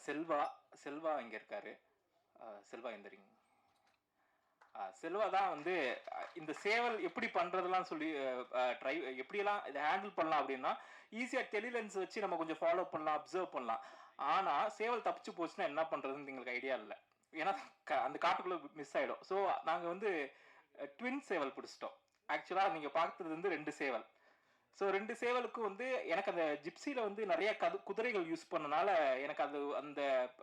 செல்வா செல்வா இங்கே இருக்காரு. செல்வா எந்திரிங்க. செல்வா தான் வந்து இந்த சேவல் எப்படி பண்ணுறதுலாம் சொல்லி ட்ரை எப்படியெல்லாம் இதை ஹேண்டில் பண்ணலாம் அப்படின்னா ஈஸியாக டெலிலென்ஸ் வச்சு நம்ம கொஞ்சம் ஃபாலோ பண்ணலாம், அப்சர்வ் பண்ணலாம். ஆனால் சேவல் தப்பிச்சு போச்சுன்னா என்ன பண்ணுறதுன்னு எங்களுக்கு ஐடியா இல்லை. ஏன்னா அந்த காட்டுக்குள்ளே மிஸ் ஆகிடும். ஸோ நாங்கள் வந்து ட்வின் சேவல் பிடிச்சிட்டோம். ஆக்சுவலாக நீங்கள் பார்த்தது வந்து 2 சேவல். ஸோ 2 சேவலுக்கும் வந்து எனக்கு அந்த ஜிப்சியில் வந்து நிறைய குதிரைகள் யூஸ் பண்ணனால எனக்கு அது அந்த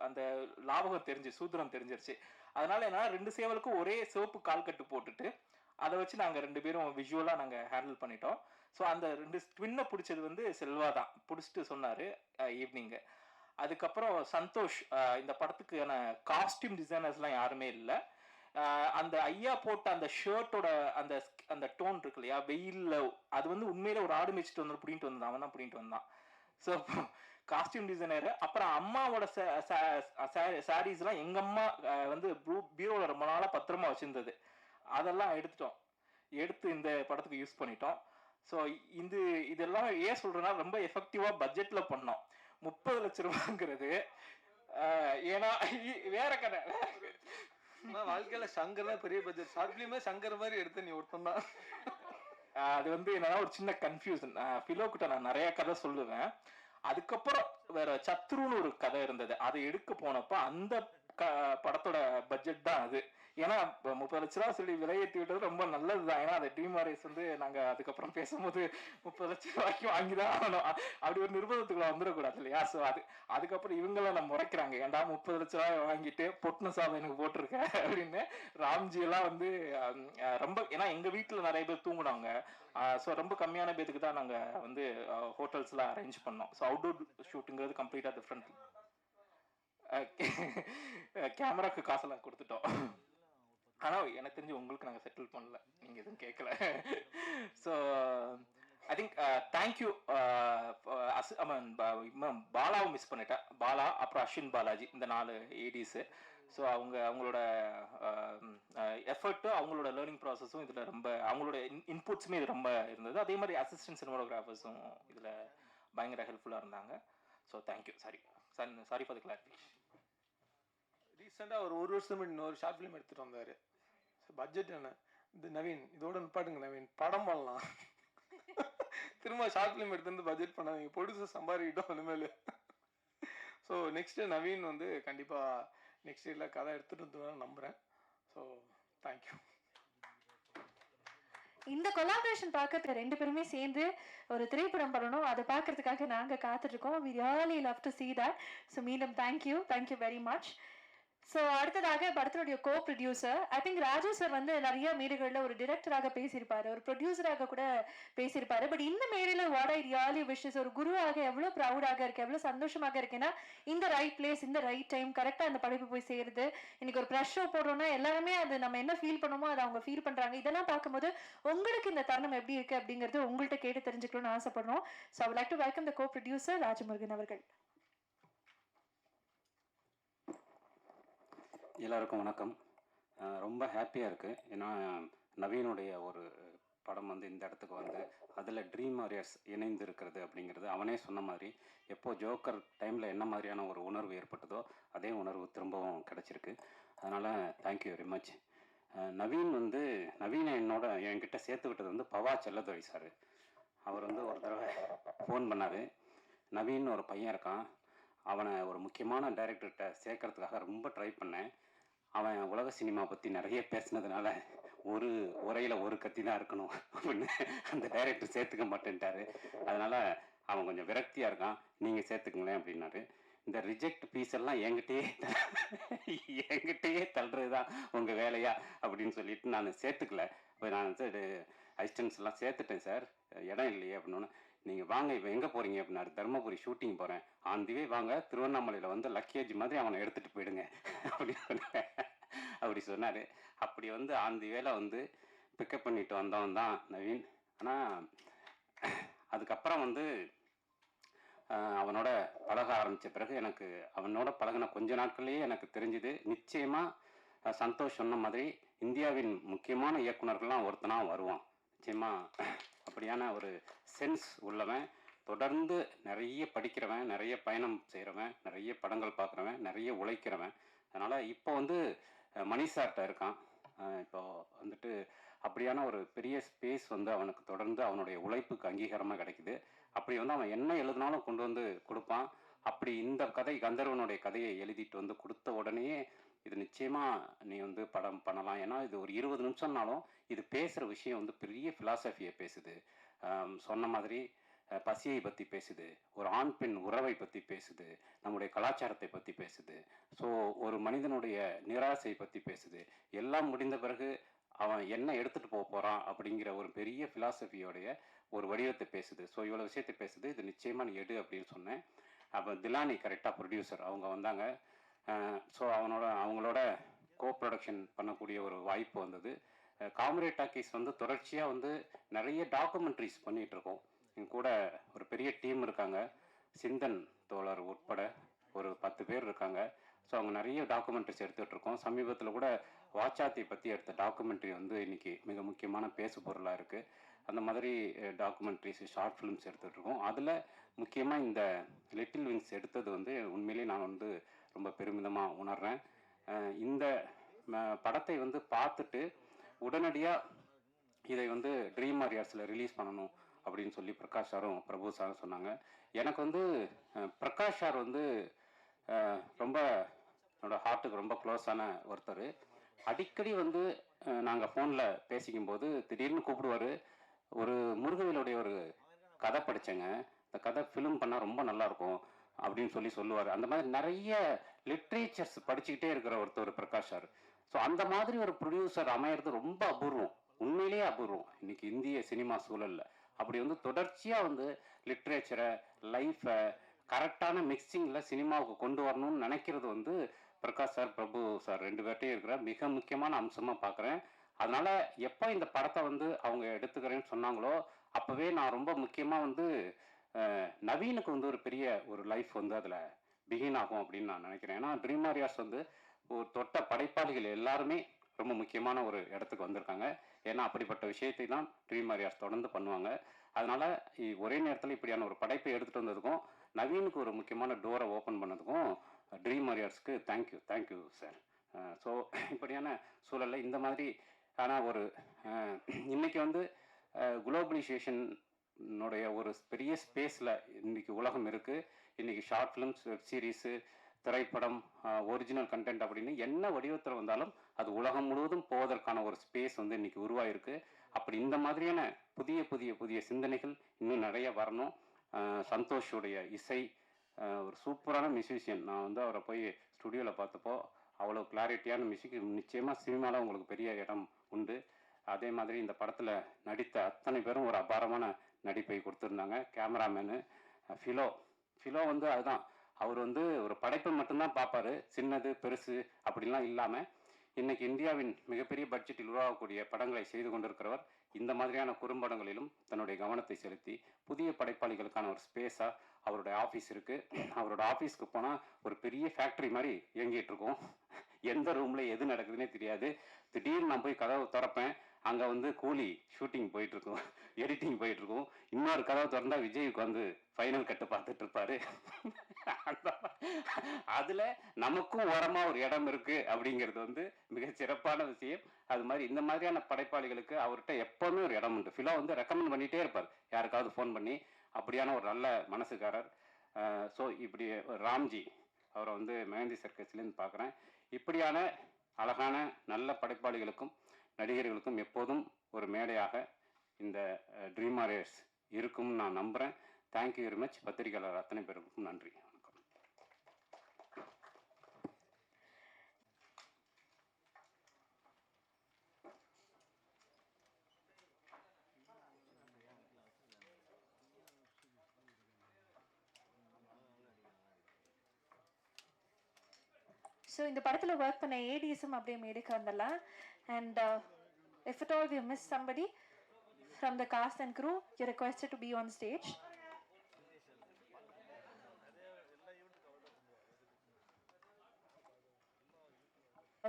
அந்த லாபகம் தெரிஞ்சு சூத்திரம் தெரிஞ்சிருச்சு. அதனால என்ன 2 சேவலுக்கும் ஒரே சிவப்பு கால்கட்டு போட்டுட்டு அதை வச்சு நாங்கள் 2 பேரும் விஷுவலாக நாங்கள் ஹேண்டில் பண்ணிட்டோம். ஸோ அந்த 2 ட்வின்னை பிடிச்சது வந்து செல்வா தான் பிடிச்சிட்டு சொன்னார் ஈவினிங்கு. அதுக்கப்புறம் சந்தோஷ், இந்த படத்துக்கான காஸ்டியூம் டிசைனர்ஸ்லாம் யாருமே இல்லை. அந்த ஐயா போட்ட அந்த ஷர்ட்டோட அந்த அந்த டோன் இருக்கு இல்லையா, வெயில்ல அது வந்து உண்மையில ஒரு ஆடு மேய்ச்சிட்டு வந்து பிடிங்கிட்டு வந்தான், அவன் தான் பிடிங்கிட்டு வந்தான். So costume designer. அப்புறம் அம்மாவோட சாரீஸ்லாம் எங்க அம்மா வந்து பீரோல ரொம்ப நாளா பத்திரமா வச்சிருந்தது, அதெல்லாம் எடுத்து இந்த படத்துக்கு யூஸ் பண்ணிட்டோம். ஸோ இதெல்லாம் ஏன் சொல்றேன்னா ரொம்ப எஃபெக்டிவா பட்ஜெட்ல பண்ணோம். 30 லட்சம் ரூபாங்கிறது ஏன்னா வேற கதை. வாழ்க்கையில சங்கர் தான் பெரிய பட்ஜெட். ஷார்ட் பிலிமே சங்கர் மாதிரி எடுத்து நீ ஒருத்தன் தான். அது வந்து என்னன்னா ஒரு சின்ன கன்ஃபியூஷன். ஃபிலோக்கிட்ட நான் நிறைய கதை சொல்லுவேன். அதுக்கப்புறம் வேற சத்ருன்னு ஒரு கதை இருந்தது, அதை எடுக்க போனப்ப அந்த படத்தோட பட்ஜெட் தான் அது. ஏன்னா 30 லட்ச ரூபா சொல்லி விலையேற்றி விட்டது ரொம்ப நல்லதுதான். ஏன்னா அந்த டிமாரேஸ் வந்து நாங்க அதுக்கப்புறம் பேசும்போது 30 லட்சம் ரூபாய்க்கு வாங்கிதான் ஆகணும், அப்படி ஒரு நிர்பந்தத்துக்குள்ள வந்துடக்கூடாது இல்லையா. ஸோ அதுக்கப்புறம் இவங்களாம் நம்ம முறைக்கிறாங்க, ஏன்டா 30 லட்ச ரூபாய் வாங்கிட்டு பொட்ன சாதம் எனக்கு போட்டிருக்க அப்படின்னு. ராம்ஜி எல்லாம் வந்து ரொம்ப, ஏன்னா எங்க வீட்டுல நிறைய பேர் தூங்குனாங்க. ஸோ ரொம்ப கம்மியான பேருக்கு தான் நாங்க வந்து ஹோட்டல்ஸ்லாம் அரேஞ்ச் பண்ணோம். ஸோ அவுட்டோர் ஷூட்டுங்கிறது கம்ப்ளீட்டா டிஃப்ரெண்ட். கேமராக்கு காசெல்லாம் கொடுத்துட்டோம். ஆனால் எனக்கு தெரிஞ்சு உங்களுக்கு நாங்கள் செட்டில் பண்ணல, நீங்கள் எதுவும் கேட்கல. So I think thank you. பாலாவை மிஸ் பண்ணிட்டேன். பாலா, அப்புறம் அஸ்வின் பாலாஜி, இந்த 4 ஏடிஸு. ஸோ அவங்களோட எஃபர்ட்டும் அவங்களோட லேர்னிங் ப்ராசஸும் இதில் ரொம்ப, அவங்களோட இன்புட்ஸுமே இது ரொம்ப இருந்தது. அதே மாதிரி அசிஸ்டன்ட் சினிமாட்டோகிராஃபர்ஸும் இதில் பயங்கர ஹெல்ப்ஃபுல்லாக இருந்தாங்க. So thank you. Sorry for the clarification. ரீசெண்டாக ஒரு வருஷம் இன்னொரு ஷார்ட் ஃபிலிம் எடுத்துகிட்டு வந்தார். பட்ஜெட் என்ன இந்த நவீன், இதோட நிப்பாட்டுங்க நவீன், படம் பண்ணலாம். திரும்ப ஷார்ட் ஃபிலிம் எடுத்து வந்து பட்ஜெட் பண்ணாதீங்க, ப்ரொடியூசர் சம்பாதிக்கிட்டோம் இனிமேல். ஸோ நெக்ஸ்ட்டு நவீன் வந்து கண்டிப்பாக நெக்ஸ்ட் இயரில் கதை எடுத்துகிட்டு வந்து நம்புகிறேன். So thank you. இந்த கொலாபரேஷன் பார்க்க 2 பேருமே சேர்ந்து ஒரு திரைப்படம் பண்ணணும், அதை பார்க்கறதுக்காக நாங்கள் காத்துட்ருக்கோம். We really love to see that. So மீண்டும் தேங்க்யூ வெரி மச். ஸோ அடுத்ததாக படத்தினுடைய co producer, I think Raju sir வந்து நிறைய மேடைகளில் ஒரு டிரெக்டராக பேசியிருப்பாரு, ஒரு ப்ரொடியூசராக கூட பேசியிருப்பாரு. பட் இந்த மேடையில் வாட் ஐ ரியலி விஷஸ், ஒரு குருவாக எவ்வளோ ப்ரௌடாக இருக்கு, எவ்வளோ சந்தோஷமாக இருக்கேன்னா இந்த ரைட் பிளேஸ், இந்த ரைட் டைம், கரெக்டாக அந்த படைப்பு போய் சேருது. இன்னைக்கு ஒரு ப்ரெஷ் ஷோ போடுறோம்னா எல்லாருமே அது நம்ம என்ன ஃபீல் பண்ணுமோ அதை அவங்க ஃபீல் பண்ணுறாங்க. இதெல்லாம் பார்க்கும்போது உங்களுக்கு இந்த தருணம் எப்படி இருக்கு அப்படிங்கிறது உங்கள்கிட்ட கேட்டு தெரிஞ்சுக்கணும்னு ஆசைப்படுறோம். So I would like to welcome the go producer Rajamurugan அவர்கள். எல்லாருக்கும் வணக்கம். ரொம்ப ஹாப்பியாக இருக்குது. ஏன்னா நவீனுடைய ஒரு படம் வந்து இந்த இடத்துக்கு வந்து அதில் ட்ரீம் வாரியர்ஸ் இணைந்து இருக்கிறது அப்படிங்கிறது, அவனே சொன்ன மாதிரி எப்போது ஜோக்கர் டைமில் என்ன மாதிரியான ஒரு உணர்வு ஏற்பட்டதோ அதே உணர்வு திரும்பவும் கிடச்சிருக்கு. அதனால் தேங்க்யூ வெரி மச். நவீனை என்கிட்ட சேர்த்துக்கிட்டது வந்து பவா செல்லதுரை சார். அவர் வந்து ஒரு தடவை ஃபோன் பண்ணார், நவீன் ஒரு பையன் இருக்கான், அவனை ஒரு முக்கியமான டைரக்டர்கிட்ட சேர்க்கறதுக்காக ரொம்ப ட்ரை பண்ணேன். அவன் உலக சினிமா பற்றி நிறைய பேசினதுனால ஒரு உரையில் ஒரு கத்தி தான் இருக்கணும் அப்படின்னு அந்த டைரக்டர் சேர்த்துக்க மாட்டேன்ட்டாரு. அதனால் அவன் கொஞ்சம் விரக்தியாக இருக்கான், நீங்கள் சேர்த்துக்குங்களேன் அப்படின்னாரு. இந்த ரிஜெக்ட் பீஸ் எல்லாம் என்கிட்டயே தள்ளுறது தான் உங்கள் வேலையா அப்படின்னு சொல்லிட்டு நான் சேர்த்துக்கல. இப்போ நான் அசிஸ்டன்ஸ் எல்லாம் சேர்த்துட்டேன் சார், இடம் இல்லையே அப்படின்னு. நீங்கள் வாங்க, இப்போ எங்கே போகிறீங்க அப்படின்னாரு. தருமபுரி ஷூட்டிங் போகிறேன். ஆன் தி வே வாங்க, திருவண்ணாமலையில் வந்து லக்கேஜ் மாதிரி அவனை எடுத்துகிட்டு போயிடுங்க அப்படி சொன்னார். அப்படி வந்து ஆன் தி வேல வந்து பிக்கப் பண்ணிட்டு வந்தவன் தான் நவீன். ஆனால் அதுக்கப்புறம் வந்து அவனோட பழக ஆரம்பித்த பிறகு எனக்கு அவனோட பழகின கொஞ்ச நாட்கள்லேயே எனக்கு தெரிஞ்சுது, நிச்சயமாக சந்தோஷ் சொன்ன மாதிரி இந்தியாவின் முக்கியமான இயக்குனர்கள்லாம் ஒருத்தனாக வருவான் நிச்சயமாக. அப்படியான ஒரு சென்ஸ் உள்ளவன். தொடர்ந்து நிறைய படிக்கிறவன், நிறைய பயணம் செய்கிறவன், நிறைய படங்கள் பார்க்குறவன், நிறைய உழைக்கிறவன். அதனால் இப்போ வந்து மணி சார்ட்ட இருக்கான். இப்போ வந்துட்டு அப்படியான ஒரு பெரிய ஸ்பேஸ் வந்து அவனுக்கு தொடர்ந்து அவனுடைய உழைப்புக்கு அங்கீகாரமாக கிடைக்குது. அப்படி வந்து அவன் என்ன எழுதினாலும் கொண்டு வந்து கொடுப்பான். அப்படி இந்த கதை கந்தர்வனுடைய கதையை எழுதிட்டு வந்து கொடுத்த உடனேயே இது நிச்சயமா நீ வந்து படம் பண்ணலாம். ஏன்னா இது ஒரு 20 நிமிஷம்னாலும் இது பேசுகிற விஷயம் வந்து பெரிய ஃபிலாசபியை பேசுது. சொன்ன மாதிரி பசியை பற்றி பேசுது, ஒரு ஆண் பெண் உறவை பற்றி பேசுது, நம்முடைய கலாச்சாரத்தை பற்றி பேசுது, ஸோ ஒரு மனிதனுடைய நிராசை பற்றி பேசுது. எல்லாம் முடிந்த பிறகு அவன் என்ன எடுத்துகிட்டு போக போகிறான் அப்படிங்கிற ஒரு பெரிய ஃபிலாசபியோடைய ஒரு வடிவத்தை பேசுது. ஸோ இவ்வளோ விஷயத்தை பேசுது. இது நிச்சயமாக நீ எடு அப்படின்னு சொன்னேன். அப்போ திலானி கரெக்டாக ப்ரொடியூசர் அவங்க வந்தாங்க. ஸோ அவங்களோட கோ ப்ரொடக்ஷன் பண்ணக்கூடிய ஒரு வாய்ப்பு வந்தது. காம்ரேட் டாக்கீஸ் வந்து தொடர்ச்சியாக வந்து நிறைய டாக்குமெண்ட்ரிஸ் பண்ணிகிட்ருக்கோம். எங்க கூட ஒரு பெரிய டீம் இருக்காங்க. சிந்தன் தோழர் உட்பட ஒரு 10 பேர் இருக்காங்க. ஸோ அவங்க நிறைய டாக்குமெண்ட்ரிஸ் எடுத்துகிட்ருக்கோம். சமீபத்தில் கூட வாச்சாத்தி பற்றி எடுத்த டாக்குமெண்ட்ரி வந்து இன்றைக்கி மிக முக்கியமான பேசு பொருளாக இருக்குது. அந்த மாதிரி டாக்குமெண்ட்ரிஸ், ஷார்ட் ஃபிலிம்ஸ் எடுத்துகிட்ருக்கோம். அதில் முக்கியமாக இந்த லிட்டில் விங்ஸ் எடுத்தது வந்து உண்மையிலேயே நான் வந்து ரொம்ப பெருமிதமாக உணர்கிறேன். இந்த படத்தை வந்து பார்த்துட்டு உடனடியாக இதை வந்து ட்ரீம் வாரியர்ஸில் ரிலீஸ் பண்ணணும் அப்படின்னு சொல்லி பிரகாஷ் சாரும் பிரபு சாரும் சொன்னாங்க. எனக்கு வந்து பிரகாஷ் சார் வந்து ரொம்ப என்னோட ஹார்ட்டுக்கு ரொம்ப க்ளோஸான ஒருத்தர். அடிக்கடி வந்து நாங்கள் ஃபோனில் பேசிக்கும்போது திடீர்னு கூப்பிடுவார். ஒரு முருகவேலுடைய ஒரு கதை படித்தேங்க, இந்த கதை ஃபிலிம் பண்ணால் ரொம்ப நல்லாயிருக்கும் அப்படின்னு சொல்லுவார். அந்த மாதிரி நிறைய லிட்ரேச்சர்ஸ் படிச்சுக்கிட்டே இருக்கிற ஒருத்தர் பிரகாஷ் சார். ஸோ அந்த மாதிரி ஒரு ப்ரொடியூசர் அமையிறது ரொம்ப அபூர்வம், உண்மையிலேயே அபூர்வம் இன்னைக்கு இந்திய சினிமா சூழலில். அப்படி வந்து தொடர்ச்சியாக வந்து லிட்ரேச்சரை, லைஃப்பை கரெக்டான மிக்சிங்கில் சினிமாவுக்கு கொண்டு வரணும்னு நினைக்கிறது வந்து பிரகாஷ் சார், பிரபு சார் 2 பேர்ட்டையும் இருக்கிற மிக முக்கியமான அம்சமாக பார்க்குறேன். அதனால் எப்போ இந்த படத்தை வந்து அவங்க எடுத்துக்கிறேன்னு சொன்னாங்களோ அப்போவே நான் ரொம்ப முக்கியமாக வந்து நவீனுக்கு வந்து ஒரு பெரிய ஒரு லைஃப் வந்து அதில் பிகின் ஆகும் அப்படின்னு நான் நினைக்கிறேன். ஏன்னா ட்ரீம் வாரியர்ஸ் வந்து ஒரு தொட்ட படைப்பாளிகள் எல்லாருமே ரொம்ப முக்கியமான ஒரு இடத்துக்கு வந்திருக்காங்க. ஏன்னா அப்படிப்பட்ட விஷயத்தை தான் ட்ரீம் வாரியர்ஸ் தொடர்ந்து பண்ணுவாங்க. அதனால் ஒரே நேரத்தில் இப்படியான ஒரு படைப்பை எடுத்துகிட்டு வந்ததுக்கும் நவீனுக்கு ஒரு முக்கியமான டோரை ஓப்பன் பண்ணதுக்கும் ட்ரீம் வாரியர்ஸ்க்கு தேங்க்யூ சார். ஸோ இப்படியான சூழலில் இந்த மாதிரி ஆனால் ஒரு இன்றைக்கி வந்து குளோபலைசேஷனுடைய ஒரு பெரிய ஸ்பேஸில் இன்றைக்கி உலகம் இருக்குது. இன்றைக்கி ஷார்ட் ஃபிலிம்ஸ், வெப் சீரிஸு, திரைப்படம், ஒரிஜினல் கண்டென்ட் அப்படின்னு என்ன வடிவத்தில் வந்தாலும் அது உலகம் முழுவதும் போவதற்கான ஒரு ஸ்பேஸ் வந்து இன்றைக்கி உருவாயிருக்கு. அப்படி இந்த மாதிரியான புதிய சிந்தனைகள் இன்னும் நிறைய வரணும். சந்தோஷுடைய இசை, ஒரு சூப்பரான மியூசிஷியன். நான் வந்து அவரை போய் ஸ்டுடியோவில் பார்த்தப்போ அவ்வளோ கிளாரிட்டியான மியூசிக். நிச்சயமாக சினிமாவில் உங்களுக்கு பெரிய இடம் உண்டு. அதே மாதிரி இந்த படத்தில் நடித்த அத்தனை பேரும் ஒரு அபாரமான நடிப்பை கொடுத்துருந்தாங்க. கேமராமேனு ஃபிலோ வந்து அதுதான், அவர் வந்து ஒரு படைப்பை மட்டும்தான் பார்ப்பார், சின்னது பெருசு அப்படிலாம் இல்லாமல். இன்றைக்கி இந்தியாவின் மிகப்பெரிய பட்ஜெட்டில் உருவாகக்கூடிய படங்களை செய்து கொண்டிருக்கிறவர். இந்த மாதிரியான குறும்படங்களிலும் தன்னுடைய கவனத்தை செலுத்தி புதிய படைப்பாளிகளுக்கான ஒரு ஸ்பேஸாக அவருடைய ஆஃபீஸ் இருக்குது. அவரோட ஆஃபீஸ்க்கு போனால் ஒரு பெரிய ஃபேக்ட்ரி மாதிரி இயங்கிட்டு இருக்கும். எந்த ரூமில் எது நடக்குதுன்னே தெரியாது. திடீர்னு நான் போய் கதவை திறப்பேன், அங்கே வந்து கூலி ஷூட்டிங் போயிட்டுருக்கும், எடிட்டிங் போயிட்டுருக்கும். இன்னொரு கதவை திறந்தா விஜய்க்கு வந்து ஃபைனல் கட்டு பார்த்துட்டு இருப்பாரு. அதில் நமக்கும் ஓரமாக ஒரு இடம் இருக்குது அப்படிங்கிறது வந்து மிக சிறப்பான விஷயம். அது மாதிரி இந்த மாதிரியான படைப்பாளிகளுக்கு அவர்கிட்ட எப்போவுமே ஒரு இடம் உண்டு. ஃபிலோ வந்து ரெக்கமெண்ட் பண்ணிகிட்டே இருப்பார் யாருக்காவது ஃபோன் பண்ணி. அப்படியான ஒரு நல்ல மனசுக்காரர். ஸோ இப்படி ராம்ஜி, அவரை வந்து மெஹந்தி சர்க்கஸ்லேருந்து பார்க்குறேன். இப்படியான அழகான நல்ல படைப்பாளிகளுக்கும் நடிகர்களுக்கும் எப்போதும் ஒரு மேடையாக இந்த ட்ரீம் வாரியர்ஸ் இருக்கும்னு நான் நம்புகிறேன். Thank you very much. பத்திரிகையாளர் அத்தனை பேருக்கும் நன்றி. ஸோ இந்த படத்தில் ஒர்க் பண்ண ஏடிஎஸும் அப்படியே மேடைக்கு வந்துடலாம். And if it all we miss somebody from the cast and crew, you requested to be on stage.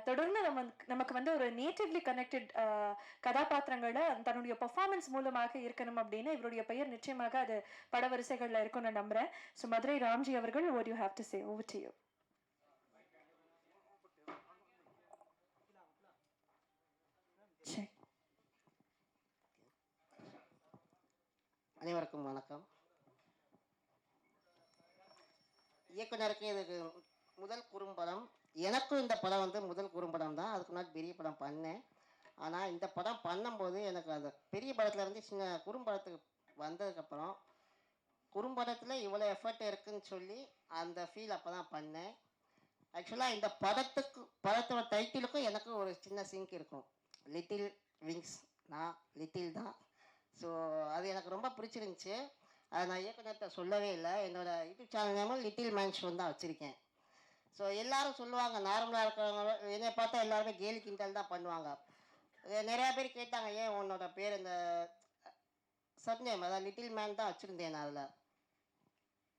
தொடர்ந்து நமக்கு வந்து ஒரு நேட்டிவ்லி கனெக்டட் கதாபாத்திரங்களை தன்னுடைய பெர்ஃபார்மன்ஸ் மூலமாக இருக்கணும் அப்படின்னு இவருடைய பெயர் நிச்சயமாக அது படவரிசைகள்ல இருக்கும்னு நான் நம்புறேன். ஸோ மதுரை ராம்ஜி அவர்கள், what you have to say, over to you. அனைவருக்கும் வணக்கம். இயக்குனருக்கு இதுக்கு முதல் குறும்படம். எனக்கும் இந்த படம் வந்து முதல் குறும்படம் தான். அதுக்கு முன்னாடி பெரிய படம் பண்ணேன். ஆனால் இந்த படம் பண்ணும்போது எனக்கு அந்த பெரிய படத்தில் இருந்து சின்ன குறும்படத்துக்கு வந்ததுக்கப்புறம் குறும்படத்தில் இவ்வளோ எஃபர்ட் இருக்குதுன்னு சொல்லி அந்த ஃபீல் அப்போ தான் பண்ணேன். ஆக்சுவலாக இந்த படத்தோட டைட்டிலுக்கும் எனக்கும் ஒரு சின்ன சிங்க் இருக்கும். லிட்டில் விங்ஸ், நான் லிட்டில் தான். ஸோ அது எனக்கு ரொம்ப பிடிச்சிருந்துச்சி. அதை நான் இயக்குனர்கிட்ட சொல்லவே இல்லை. என்னோடய யூடியூப் சேனல் நேமும் லிட்டில் மேன் ஷோ தான் வச்சுருக்கேன். ஸோ எல்லோரும் சொல்லுவாங்க, நார்மலாக இருக்கிறவங்க என்னை பார்த்தா எல்லாருமே கேலி கிண்டல் தான் பண்ணுவாங்க. நிறையா பேர் கேட்டாங்க, ஏன் உன்னோட பேர் இந்த சப்நேம் அதாவது லிட்டில் மேன் தான் வச்சுருந்தேன். நான் அதில்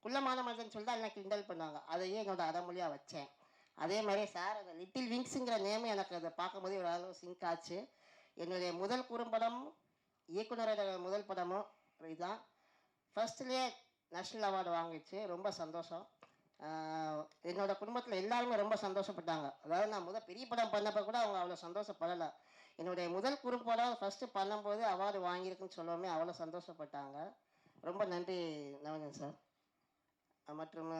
குள்ளமான மனிதன் சொல்லி தான் எல்லாம் கிண்டல் பண்ணுவாங்க. அதையே என்னோடய அடமொழியாக வச்சேன். அதே மாதிரி சார் அந்த லிட்டில் விங்ஸுங்கிற நேம் எனக்கு அதை பார்க்கும்போது ஒரு அளவு சிங்க் ஆச்சு. என்னுடைய முதல் குறும்படம், இயக்குனரோட முதல் படமும் இதுதான். ஃபர்ஸ்ட்லேயே நேஷ்னல் அவார்டு வாங்கிச்சு. ரொம்ப சந்தோஷம். என்னோடய குடும்பத்தில் எல்லாருமே ரொம்ப சந்தோஷப்பட்டாங்க. அதாவது நான் பெரிய படம் பண்ணப்போ கூட அவங்க அவ்வளோ சந்தோஷப்படலை. என்னுடைய முதல் குறும்படம் ஃபஸ்ட்டு பண்ணும்போது அவார்டு வாங்கியிருக்குன்னு சொல்லவுமே அவ்வளோ சந்தோஷப்பட்டாங்க. ரொம்ப நன்றி நவீன் சார் மற்றும்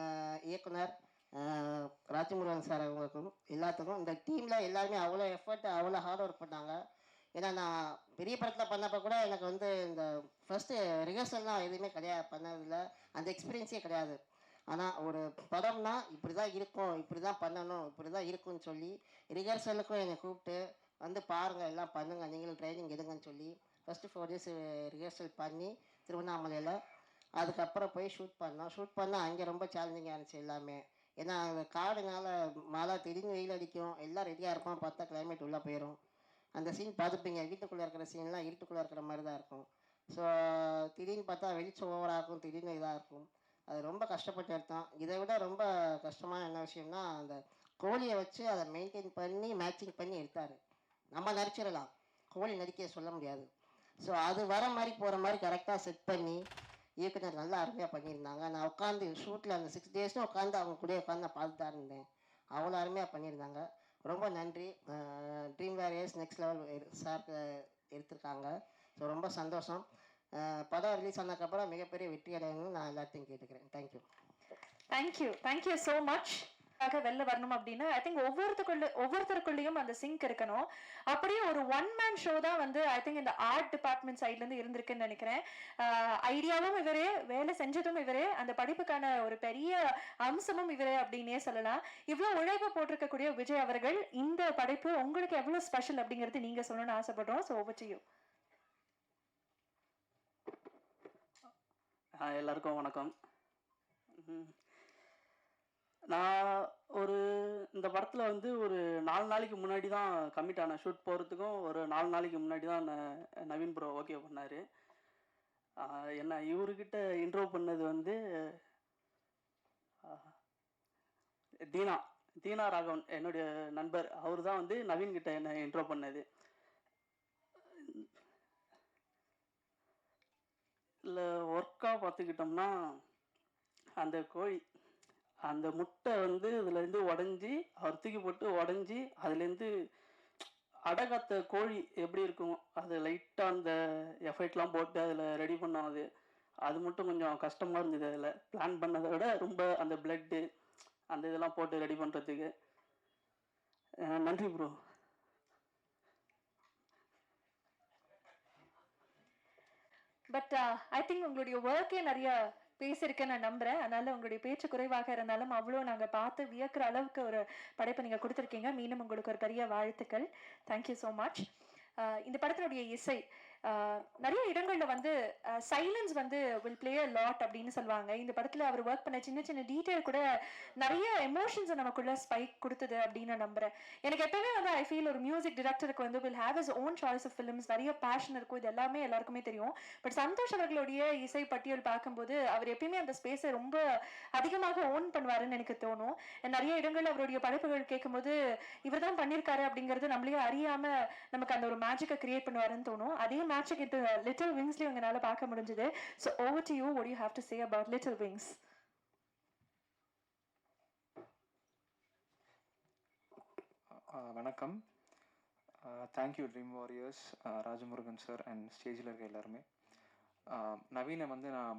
இயக்குனர் ராஜமுருகன் சார் அவங்களுக்கும் எல்லாத்துக்கும். இந்த டீமில் எல்லாருமே அவ்வளோ எஃபர்ட், அவ்வளோ ஹார்ட் ஒர்க் பண்ணாங்க. ஏன்னா நான் பெரிய படத்தில் பண்ணப்போ கூட எனக்கு வந்து இந்த ஃபஸ்ட்டு ரிஹர்சல்லாம் எதுவுமே கிடையாது, பண்ணதில்லை. அந்த எக்ஸ்பீரியன்ஸே கிடையாது. ஆனால் ஒரு படம்னா இப்படி தான் இருக்கும், இப்படி தான் பண்ணணும், இப்படி தான் இருக்குன்னு சொல்லி ரிஹர்சலுக்கும் என்னை கூப்பிட்டு வந்து பாருங்கள், எல்லாம் பண்ணுங்கள், நீங்களும் ட்ரைனிங் எடுங்கன்னு சொல்லி ஃபஸ்ட்டு 4 days ரிஹர்சல் பண்ணி திருவண்ணாமலையில் அதுக்கப்புறம் போய் ஷூட் பண்ணால் அங்கே ரொம்ப சேலஞ்சிங்காக இருந்துச்சு எல்லாமே. ஏன்னா அந்த காடுனால மழை, திடீர்னு வெயில் அடிக்கும், எல்லாம் ரெடியாக இருப்போம், பார்த்தா கிளைமேட் உள்ளே போயிடும். அந்த சீன் பார்த்துப்பீங்க, வீட்டுக்குள்ளே இருக்கிற சீன்லாம் இருட்டுக்குள்ளே இருக்கிற மாதிரி தான் இருக்கும். ஸோ திடீர்னு பார்த்தா வெளிச்சம் ஓவராக இருக்கும், திடீர்னு இதாக இருக்கும். அது ரொம்ப கஷ்டப்பட்டு எடுத்தோம். இதை விட ரொம்ப கஷ்டமான என்ன விஷயம்னா, அந்த கோழியை வச்சு அதை மெயின்டைன் பண்ணி மேட்சிங் பண்ணி எடுத்தார். நம்ம நடிச்சிடலாம், கோழி நடிக்க சொல்ல முடியாது. ஸோ அது வர மாதிரி போகிற மாதிரி கரெக்டாக செட் பண்ணி இயக்குனர் நல்லா அருமையாக பண்ணியிருந்தாங்க. நான் உட்காந்து ஷூட்டில் அந்த 6 days உட்காந்து அவங்க கூட உட்காந்து நான் பார்த்து தான் இருந்தேன். அவ்வளோ அருமையாக பண்ணியிருந்தாங்க. ரொம்ப நன்றி. Dream warriors next level sir எடுத்திருக்காங்க. ஸோ ரொம்ப சந்தோஷம். படம் ரிலீஸ் ஆனதுக்கப்புறம் மிகப்பெரிய வெற்றி அடையணும்னு நான் எல்லாத்தையும் கேட்டுக்கிறேன். Thank you so much. வெளில வரணும் அப்படின்னா ஐ திங்க் ஒவ்வொருத்தருக்குள்ளேயும் அந்த சிங்க் இருக்கணும். அப்படியே ஒரு ஒன் மேன் ஷோ தான் வந்து ஐ திங்க் இந்த ஆர்ட் டிபார்ட்மெண்ட் சைட்லேருந்து இருந்திருக்குன்னு நினைக்கிறேன். ஐடியாவும் இவரே, வேலை செஞ்சதும் இவரே, அந்த படிப்புக்கான ஒரு பெரிய அம்சமும் இவரே அப்படின்னே சொல்லலாம். இவ்வளோ உழைப்பு போட்டிருக்கக்கூடிய விஜய் அவர்கள், இந்த படைப்பு உங்களுக்கு எவ்வளோ ஸ்பெஷல் அப்படிங்கிறது நீங்கள் சொல்லணும்னு ஆசைப்படுறோம். So over to you. எல்லாருக்கும் வணக்கம். நான் இந்த படத்தில் வந்து ஒரு 4 நாளைக்கு முன்னாடி தான் கமிட் ஆனேன். ஷூட் போகிறதுக்கும் ஒரு 4 நாளைக்கு முன்னாடி தான் நவீன் ப்ரோ ஓகே பண்ணார். என்ன இவர்கிட்ட இன்ட்ரோ பண்ணது வந்து தீனா ராகவன், என்னுடைய நண்பர். அவர் தான் வந்து நவீன்கிட்ட என்னை இன்ட்ரோ பண்ணது. இல்லை ஒர்க்காக பார்த்துக்கிட்டோம்னா, அந்த கோழி, அந்த முட்டை வந்து இதுலேருந்து உடஞ்சி அவர் தூக்கி போட்டு உடஞ்சி அதுலேருந்து அடகாத்த கோழி எப்படி இருக்கும், அது லைட்டாக அந்த எஃபெக்ட்லாம் போட்டு அதில் ரெடி பண்ணோம். அது மட்டும் கொஞ்சம் கஷ்டமாக இருந்தது. அதில் பிளான் பண்ணதை விட ரொம்ப அந்த பிளட்டு அந்த இதெல்லாம் போட்டு ரெடி பண்ணுறதுக்கு. நன்றி ப்ரோ. பட் ஐ திங்க் உங்களுடைய ஒர்க்கே நிறைய பேசியிருக்கேன் நான் நம்புறேன். அதனால உங்களுடைய பேச்சு குறைவாக இருந்தாலும் அவ்வளோ நாங்கள் பார்த்து வியக்கிற அளவுக்கு ஒரு படைப்பை நீங்கள் கொடுத்துருக்கீங்க. மீண்டும் உங்களுக்கு ஒரு பெரிய வாழ்த்துக்கள். Thank you so much. இந்த படத்தினுடைய இசை நிறைய இடங்கள்ல வந்து சைலன்ஸ் வந்து வில் பிளே அ லாட் அப்படின்னு சொல்லுவாங்க. இந்த படத்துல அவர் ஒர்க் பண்ண சின்ன சின்ன டீட்டெயில் கூட நிறைய எமோஷன்ஸை நமக்குள்ள ஸ்பைக் கொடுத்தது அப்படின்னு நான் நம்புறேன். எனக்கு எப்பவுமே வந்து ஐ ஃபீல் ஒரு மியூசிக் டிரெக்டருக்கு வந்து will have his own choice of films, நிறைய பேஷன் இருக்கும், இது எல்லாமே எல்லாருக்குமே தெரியும். பட் சந்தோஷ் அவர்களுடைய இசை பட்டியல் பார்க்கும்போது அவர் எப்பயுமே அந்த ஸ்பேஸை ரொம்ப அதிகமாக ஓன் பண்ணுவாருன்னு எனக்கு தோணும். நிறைய இடங்கள் அவருடைய படைப்புகள் கேட்கும்போது இவர் தான் பண்ணியிருக்காரு அப்படிங்கிறது நம்மளே அறியாம நமக்கு அந்த ஒரு மேஜிக்கை கிரியேட் பண்ணுவாருன்னு தோணும். அதே மேஜிக் இந்த லிட்டில் விங்ஸ்லயும் உங்களால பார்க்க முடிஞ்சது. So over to you, what you have to say about little wings? வணக்கம். Thank you dream warriors, Rajamurugan sir and ஸ்டேஜில் இருக்க எல்லாருமே. நவீனை வந்து நான்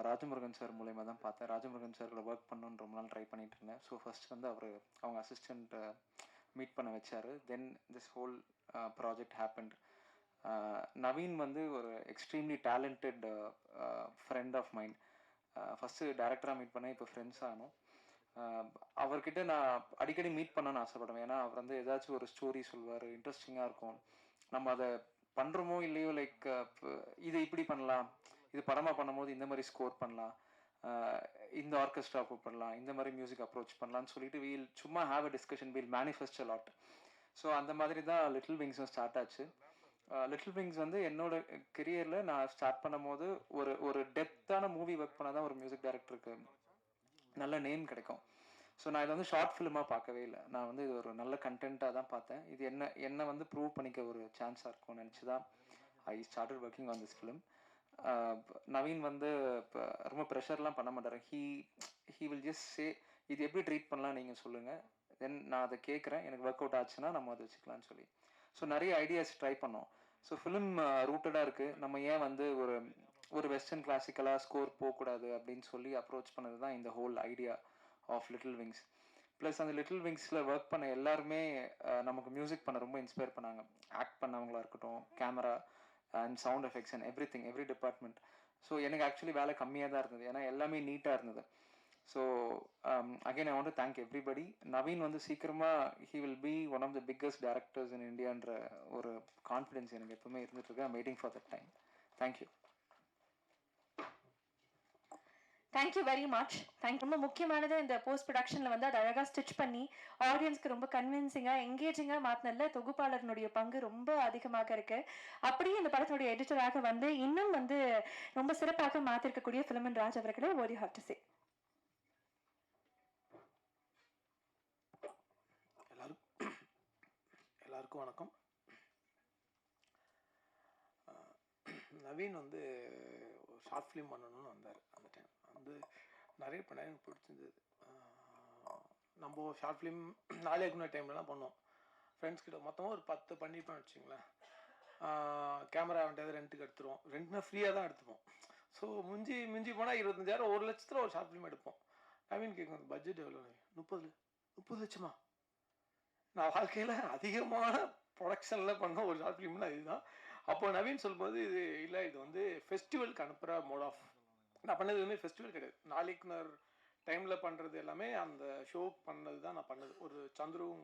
ராஜமுருகன் சார் மூலயமா தான் பார்த்தேன். ராஜமுருகன் சார் கூட ஒர்க் பண்ணணுன்னு ரொம்ப நாள் ட்ரை பண்ணிட்டு இருந்தேன். ஸோ ஃபர்ஸ்ட் வந்து அவங்க அசிஸ்டண்ட் மீட் பண்ண வச்சார். Then this whole project happened. Naveen வந்து ஒரு extremely talented friend of mind. First டேரக்டராக மீட் பண்ணேன், இப்போ ஃப்ரெண்ட்ஸ் ஆனோம். அவர்கிட்ட நான் அடிக்கடி மீட் பண்ணணும்னு ஆசைப்படுவேன். ஏன்னா அவர் வந்து ஏதாச்சும் ஒரு ஸ்டோரி சொல்வார், இன்ட்ரெஸ்டிங்காக இருக்கும். நம்ம அதை பண்ணுறோமோ இல்லையோ, லைக் இது இப்படி பண்ணலாம், இது படமாக பண்ணும்போது இந்த மாதிரி ஸ்கோர் பண்ணலாம், இந்த ஆர்கெஸ்ட்ரா பண்ணலாம், இந்த மாதிரி மியூசிக் அப்ரோச் பண்ணலான்னு சொல்லிட்டு வீல் சும்மா have a discussion, we'll manifest a lot. So அந்த மாதிரி தான் லிட்டில் விங்ஸும் ஸ்டார்ட் ஆச்சு. லிட்டில் விங்ஸ் வந்து என்னோட கெரியரில் நான் ஸ்டார்ட் பண்ணும் போது ஒரு டெப்த்தான மூவி ஒர்க் பண்ணால் தான் ஒரு மியூசிக் டைரக்டருக்கு நல்ல நேம் கிடைக்கும். ஸோ நான் இதை வந்து ஷார்ட் ஃபிலிமாக பார்க்கவே இல்லை. நான் வந்து இது ஒரு நல்ல கண்டென்ட்டாக தான் பார்த்தேன். இது என்ன வந்து ப்ரூவ் பண்ணிக்க ஒரு சான்ஸாக இருக்கும்னு நினச்சி தான் I started working on this film. Naveen வந்து இப்போ ரொம்ப ப்ரெஷர்லாம் பண்ண மாட்டார். ஹீ வில் ஜஸ்ட் சே இது எப்படி ட்ரீட் பண்ணலாம் நீங்கள் சொல்லுங்கள், தென் நான் அதை கேட்குறேன், எனக்கு ஒர்க் அவுட் ஆச்சுன்னா நம்ம அதை வச்சுக்கலான்னு சொல்லி. ஸோ நிறைய ஐடியாஸ் ட்ரை பண்ணோம். ஸோ ஃபிலிம் ரூட்டடாக இருக்குது. நம்ம ஏன் வந்து ஒரு வெஸ்டர்ன் கிளாசிக்கலாக ஸ்கோர் போகக்கூடாது அப்படின்னு சொல்லி அப்ரோச் பண்ணது தான் இந்த whole idea of little wings. Plus அந்த லிட்டில் விங்ஸில் ஒர்க் பண்ண எல்லாருமே நமக்கு மியூசிக் பண்ண ரொம்ப இன்ஸ்பயர் பண்ணாங்க. ஆக்ட் பண்ணவங்களா இருக்கட்டும், camera and sound effects and every department. So எனக்கு ஆக்சுவலி வேலை கம்மியாக தான் இருந்தது, ஏன்னா எல்லாமே நீட்டாக இருந்தது. So again I want to thank everybody. Naveen வந்து சீக்கிரமாக he will be one of the biggest directors in இந்தியான்ற ஒரு கான்ஃபிடென்ஸ் எனக்கு எப்பவுமே இருந்துட்டு இருக்கு. I'm waiting for that time. Thank you. Thank you very much. ரொம்ப முக்கியமானது இந்த போஸ்ட் ப்ரொடக்ஷனில் வந்து அதை அழகாக ஸ்டிச் பண்ணி ஆடியன்ஸ்க்கு ரொம்ப கன்வின்சிங்காக எங்கேஜிங்காக மாற்றினதுல தொகுப்பாளர்னுடைய பங்கு ரொம்ப அதிகமாக இருக்குது. அப்படியே இந்த படத்தினுடைய எடிட்டராக வந்து இன்னும் வந்து ரொம்ப சிறப்பாக மாற்றிருக்கக்கூடிய ஃபிலிமன் ராஜ் அவர்களே, வாட் யூ ஹேவ் டு சே? எல்லாருக்கும் வணக்கம். நவீன் வந்து ஒரு ஷார்ட் ஃபிலிம் பண்ணணும்னு வந்தார். அந்த டைம் வந்து நிறைய பண்ண எனக்கு பிடிச்சிருந்தது. நம்ம ஷார்ட் ஃபிலிம் நாளைக்கு டைம்லலாம் பண்ணோம். ஃப்ரெண்ட்ஸ் கிட்ட மொத்தமாக ஒரு 10 பண்ணிப்போம் வச்சுங்களேன். கேமரா வந்துட்டு ரெண்ட்டுக்கு எடுத்துருவோம். ரெண்ட்னா ஃப்ரீயாக தான் எடுத்துப்போம். ஸோ மிஞ்சி போனால் 25,000 1 லட்சத்தில் ஒரு ஷார்ட் ஃபிலிம் எடுப்போம். நவீன் கேட்கும், பட்ஜெட் எவ்வளோ? 30 லட்சமா? நான் வாழ்க்கையில் அதிகமான ப்ரொடக்ஷனில் பண்ண ஒரு ஷார்ட் ஃபிலிம்னா இதுதான். அப்போ நவீன் சொல்லும்போது இது இல்லை, இது வந்து ஃபெஸ்டிவலுக்கு அனுப்புகிற மோட் ஆஃப். நான் பண்ணது எதுவுமே ஃபெஸ்டிவல் கிடையாது. நாளைக்கு டைமில் பண்ணுறது எல்லாமே அந்த ஷோக்கு பண்ணது தான் நான் பண்ணது. ஒரு சந்துருவும்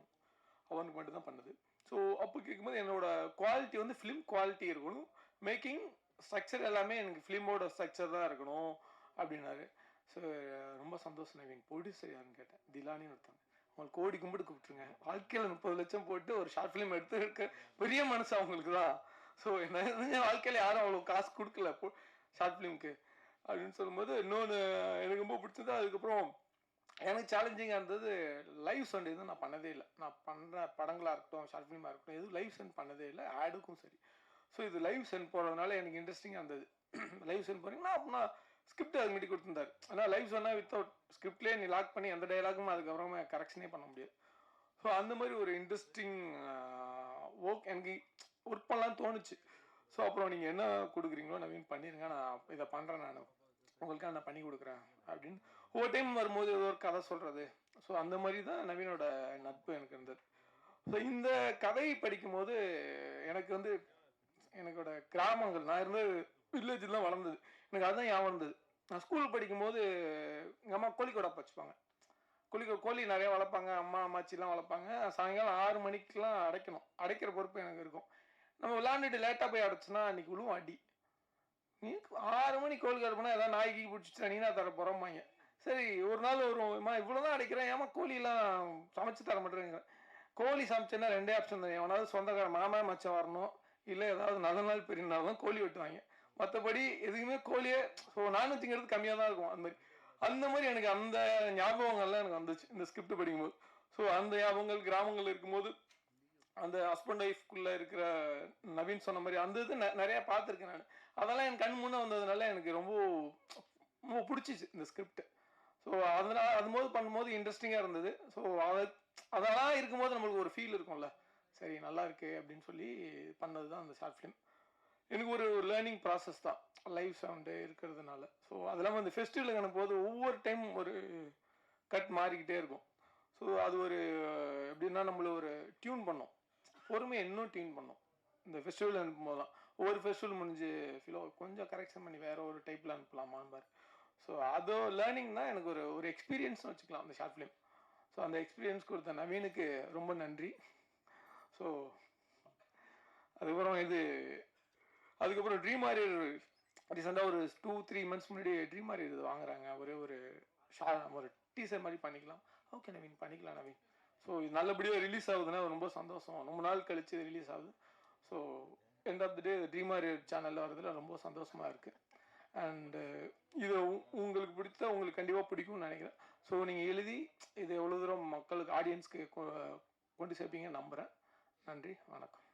அவனுக்கு மட்டும் தான் பண்ணது. ஸோ அப்போ கேட்கும்போது என்னோட குவாலிட்டி வந்து ஃபிலிம் குவாலிட்டி இருக்கணும், மேக்கிங் ஸ்ட்ரக்சர் எல்லாமே எனக்கு ஃபிலிமோட ஸ்ட்ரக்சர் தான் இருக்கணும் அப்படின்னாரு. ஸோ ரொம்ப சந்தோஷம் நவீன். ப்ரொடியூசர் யாருன்னு கேட்டேன். திலானின்னு ஒருத்தவங்க. அவங்களுக்கு கோடி கும்பிட்டு கூப்பிட்டுருங்க. வாழ்க்கையில் 30 லட்சம் போட்டு ஒரு ஷார்ட் ஃபிலிம் எடுத்து இருக்க பெரிய மனசு அவங்களுக்கு தான். ஸோ என்ன வாழ்க்கையில் யாரும் அவ்வளோ காசு கொடுக்கல ஷார்ட் ஃபிலிம்க்கு அப்படின்னு சொல்லும்போது இன்னொன்று எனக்கு ரொம்ப பிடிச்சது. அதுக்கப்புறம் எனக்கு சேலஞ்சிங்காக இருந்தது லைவ் சென்ட். எதுவும் நான் பண்ணதே இல்லை. நான் பண்ணுற படங்களாக இருக்கட்டும், ஷார்ட் ஃபிலிமாக இருக்கட்டும், எதுவும் லைவ் சென்ட் பண்ணதே இல்லை, ஆடுக்கும் சரி. ஸோ இது லைவ் சென்ட் போகிறதுனால எனக்கு இன்ட்ரெஸ்டிங்காக இருந்தது. லைவ் சென்ட் போகிறீங்கன்னா அப்படின்னா ஸ்கிரிப்ட் அது மீட்டி கொடுத்துருந்தாரு. ஆனால் லைவ் சொன்னால் வித்தவுட் ஸ்கிரிப்ட்லேயே நீ லாக் பண்ணி எந்த டைலாகும் அதுக்கப்புறமா கரெக்ஷனே பண்ண முடியாது. ஸோ அந்த மாதிரி ஒரு இன்ட்ரெஸ்டிங் ஒர்க் எனக்கு ஒர்க் பண்ணலான்னு தோணுச்சு. ஸோ அப்புறம் நீங்கள் என்ன கொடுக்குறீங்களோ நவீன் பண்ணிடுங்க, நான் இதை பண்ணுறேன், நான் உங்களுக்காக நான் பண்ணி கொடுக்குறேன் அப்படின்னு ஒவ்வொரு டைம் வரும்போது ஏதோ ஒரு கதை சொல்கிறது. ஸோ அந்த மாதிரி தான் நவீனோட நட்பு எனக்கு இருந்தது. ஸோ இந்த கதையை படிக்கும்போது எனக்கு வந்து எனக்கோட கிராமங்கள், நான் இருந்த வில்லேஜில் தான் வளர்ந்தது, எனக்கு அதுதான் ஞாபகம் இருந்தது. நான் ஸ்கூல் படிக்கும்போது எங்கள் அம்மா கோழிக்கூட வச்சுப்பாங்க. கோழி நிறையா வளர்ப்பாங்க. அம்மாச்சிலாம் வளர்ப்பாங்க. சாயங்காலம் 6 மணிக்கெலாம் அடைக்கணும். அடைக்கிற பொறுப்பு எனக்கு இருக்கும். நம்ம விளாண்டுட்டு லேட்டாக போய் அடைச்சுன்னா அன்றைக்கி விழுவும் அடி. நீ 6 மணி கோழி கருப்புனா ஏதாவது நாய்க்கு பிடிச்சிட்டா நீனா தர போகிறோம்பாங்க. சரி ஒரு நாள் வருமா இவ்வளோ தான் அடைக்கிறேன், ஏமா கோழியெல்லாம் சமைச்சு தர மாட்டேங்கிறேன். கோழி சமைச்சேன்னா 2 ஆப்ஷன் தான். எவனாவது சொந்தக்கார மாமா மச்சம் வரணும், இல்லை ஏதாவது நல்ல நாள் பெரிய நாள் தான் கோழி வெட்டுவாங்க. மற்றபடி எதுவுமே கோழியே நானும் திங்கிறது கம்மியாக தான் இருக்கும். அந்த மாதிரி எனக்கு அந்த ஞாபகங்கள்லாம் எனக்கு வந்துச்சு இந்த ஸ்கிரிப்ட் படிக்கும்போது. ஸோ அந்த ஞாபகங்கள் கிராமங்கள் இருக்கும்போது அந்த ஹஸ்பண்ட் ஒய்ஃப்குள்ளே இருக்கிற நவீன் சொன்ன மாதிரி அந்த இது நிறையா பார்த்துருக்கேன் நான். அதெல்லாம் என் கண் முன்னே வந்ததுனால எனக்கு ரொம்ப ரொம்ப பிடிச்சிச்சு இந்த ஸ்கிரிப்ட். ஸோ அதனால் அதுபோது பண்ணும்போது இன்ட்ரெஸ்டிங்காக இருந்தது. ஸோ அதெல்லாம் இருக்கும்போது நம்மளுக்கு ஒரு ஃபீல் இருக்கும்ல, சரி நல்லா இருக்கு அப்படின்னு சொல்லி பண்ணது தான் அந்த ஷார்ட் ஃபிலிம். எனக்கு ஒரு லேர்னிங் ப்ராசஸ் தான் லைவ் சவுண்டு இருக்கிறதுனால. ஸோ அது இல்லாமல் இந்த ஃபெஸ்டிவலுக்கு அனுப்பும்போது ஒவ்வொரு டைம் ஒரு கட் மாறிக்கிட்டே இருக்கும். ஸோ அது ஒரு எப்படின்னா நம்மள ஒரு டியூன் பண்ணோம், பொறுமையை இன்னும் டியூன் பண்ணோம் இந்த ஃபெஸ்டிவல் அனுப்பும்போது தான். ஒவ்வொரு ஃபெஸ்டிவல் முடிஞ்சு கொஞ்சம் கரெக்ஷன் பண்ணி வேறு ஒரு டைப்பில் அனுப்பலாமான்னு பாரு. ஸோ அது லேர்னிங் தான் எனக்கு ஒரு எக்ஸ்பீரியன்ஸ்னு வச்சுக்கலாம் அந்த ஷார்ட் ஃபிலிம். ஸோ அந்த எக்ஸ்பீரியன்ஸ் கொடுத்த நவீனுக்கு ரொம்ப நன்றி. ஸோ அதுக்கப்புறம் ட்ரீம் வாரியர் ரீசெண்டாக ஒரு 2-3 மந்த்ஸ் முன்னாடி ட்ரீம் வாரியர் இது வாங்குறாங்க. ஒரு டீசர் மாதிரி பண்ணிக்கலாம். ஓகே நவீன் பண்ணிக்கலாம் நவீன். ஸோ இது நல்லபடியாக ரிலீஸ் ஆகுதுன்னா ரொம்ப சந்தோஷம். ரொம்ப நாள் கழிச்சு ரிலீஸ் ஆகுது. So end of the day dream warrior சேனலில் வரதுல ரொம்ப சந்தோஷமாக இருக்குது. அண்டு இது உங்களுக்கு பிடிச்சா உங்களுக்கு கண்டிப்பாக பிடிக்கும்னு நினைக்கிறேன். ஸோ நீங்கள் எழுதி இது எவ்வளோ தூரம் மக்களுக்கு ஆடியன்ஸ்க்கு கொண்டு சேர்ப்பீங்கன்னு நம்புகிறேன். நன்றி, வணக்கம்.